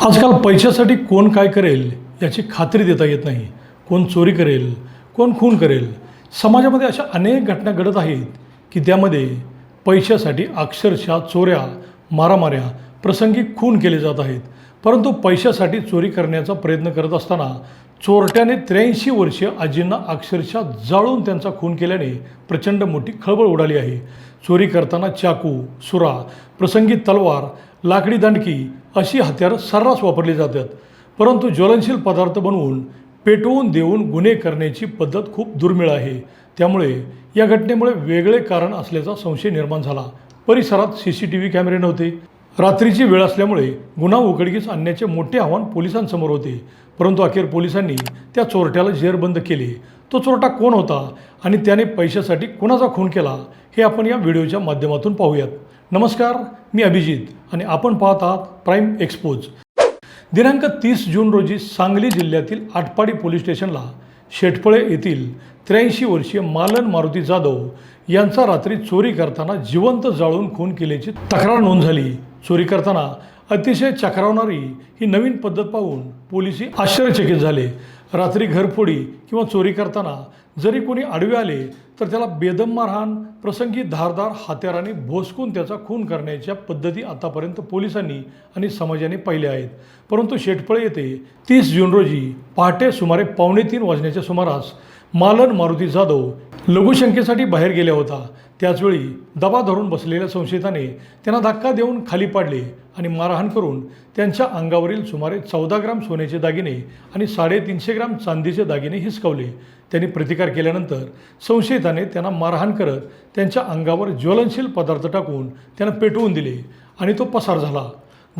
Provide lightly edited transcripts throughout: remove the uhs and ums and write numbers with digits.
आजकाल पैशासाठी कोण काय करेल याची खात्री देता येत नाही. कोण चोरी करेल, कोण खून करेल. समाजामध्ये अशा अनेक घटना घडत आहेत की त्यामध्ये पैशासाठी अक्षरशः चोऱ्या, मारामाऱ्या, प्रसंगी खून केले जात आहेत. परंतु पैशासाठी चोरी करण्याचा प्रयत्न करत असताना चोरट्याने 83 वर्षीय आजींना अक्षरशः जाळून त्यांचा खून केल्याने प्रचंड मोठी खळबळ उडाली आहे. चोरी करताना चाकू, सुरा, प्रसंगी तलवार, लाकडी दांडकी अशी हत्यारं सर्रास वापरली जातात. परंतु ज्वलनशील पदार्थ बनवून पेटवून देऊन गुन्हे करण्याची पद्धत खूप दुर्मिळ आहे. त्यामुळे या घटनेमुळे वेगळे कारण असल्याचा संशय निर्माण झाला. परिसरात CCTV कॅमेरे नव्हते. रात्रीची वेळ असल्यामुळे गुन्हा उघडकीस आणण्याचे मोठे आव्हान पोलिसांसमोर होते. परंतु अखेर पोलिसांनी त्या चोरट्याला जेरबंद केले. तो चोरटा कोण होता आणि त्याने पैशासाठी कुणाचा खून केला हे आपण या व्हिडिओच्या माध्यमातून पाहूयात. नमस्कार, मी अभिजित आणि आपण पाहत आहात प्राईम एक्सपोज. दिनांक 30 जून रोजी सांगली जिल्ह्यातील आटपाडी पोलीस स्टेशनला शेटफळे येथील 83 वर्षीय मालन मारुती जाधव यांचा रात्री चोरी करताना जिवंत जाळून खून केल्याची तक्रार नोंद झाली. चोरी करताना अतिशय चक्रावणारी ही नवीन पद्धत पाहून पोलिस आश्चर्यचकित झाले. रात्री घरफोडी किंवा चोरी करताना जरी कोणी आडवे आले तर त्याला बेदम मारहाण, प्रसंगी धारदार हत्याराने भोसकून त्याचा खून करण्याच्या पद्धती आतापर्यंत पोलिसांनी आणि समाजाने पाहिल्या आहेत. परंतु शेटफळे येथे 30 जून रोजी पहाटे सुमारे 2:45 वाजण्याच्या सुमारास मालन मारुती जाधव लघुशंकेसाठी बाहेर गेला होता. त्याचवेळी दबा धरून बसलेल्या संशयिताने त्यांना धक्का देऊन खाली पाडले आणि मारहाण करून त्यांच्या अंगावरील सुमारे 14 ग्राम सोन्याचे दागिने आणि 350 ग्राम चांदीचे दागिने हिसकावले. त्यांनी प्रतिकार केल्यानंतर संशयिताने त्यांना मारहाण करत त्यांच्या अंगावर ज्वलनशील पदार्थ टाकून त्यांना पेटवून दिले आणि तो पसार झाला.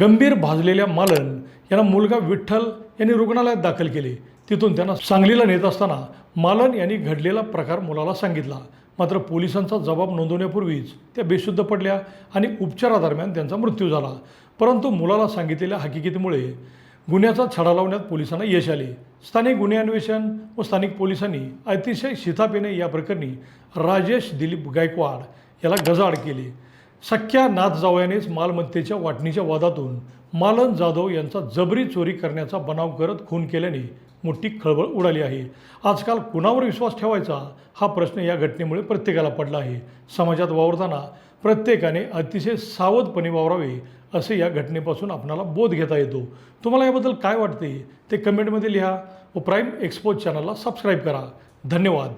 गंभीर भाजलेल्या मालन यांना मुलगा विठ्ठल यांनी रुग्णालयात दाखल केले. तिथून त्यांना सांगलीला नेत असताना मालन यांनी घडलेला प्रकार मुलाला सांगितला. मात्र पोलिसांचा जबाब नोंदवण्यापूर्वीच त्या बेशुद्ध पडल्या आणि उपचारादरम्यान त्यांचा मृत्यू झाला. परंतु मुलाला सांगितलेल्या हकीकतीमुळे गुन्ह्याचा छडा लावण्यात पोलिसांना यश आले. स्थानिक गुन्हे अन्वेषण व स्थानिक पोलिसांनी अतिशय शिताफीने या प्रकरणी राजेश दिलीप गायकवाड याला गजाआड केले. सख्या नाथ जावयानेच मालमत्तेच्या वाटणीच्या वादातून मालन जाधव यांचा जबरी चोरी करण्याचा बनाव करत खून केल्याने मोठी खळबळ उडाली आहे. आजकाल कुणावर विश्वास ठेवायचा हा प्रश्न या घटनेमुळे प्रत्येकाला पडला आहे. समाजात वावरताना प्रत्येकाने अतिशय सावधपणे वावरावे असे या घटनेपासून आपणाला बोध घेता येतो. तुम्हाला याबद्दल काय वाटते ते कमेंटमध्ये लिहा व प्राईम एक्सपोज चॅनलला सबस्क्राईब करा. धन्यवाद.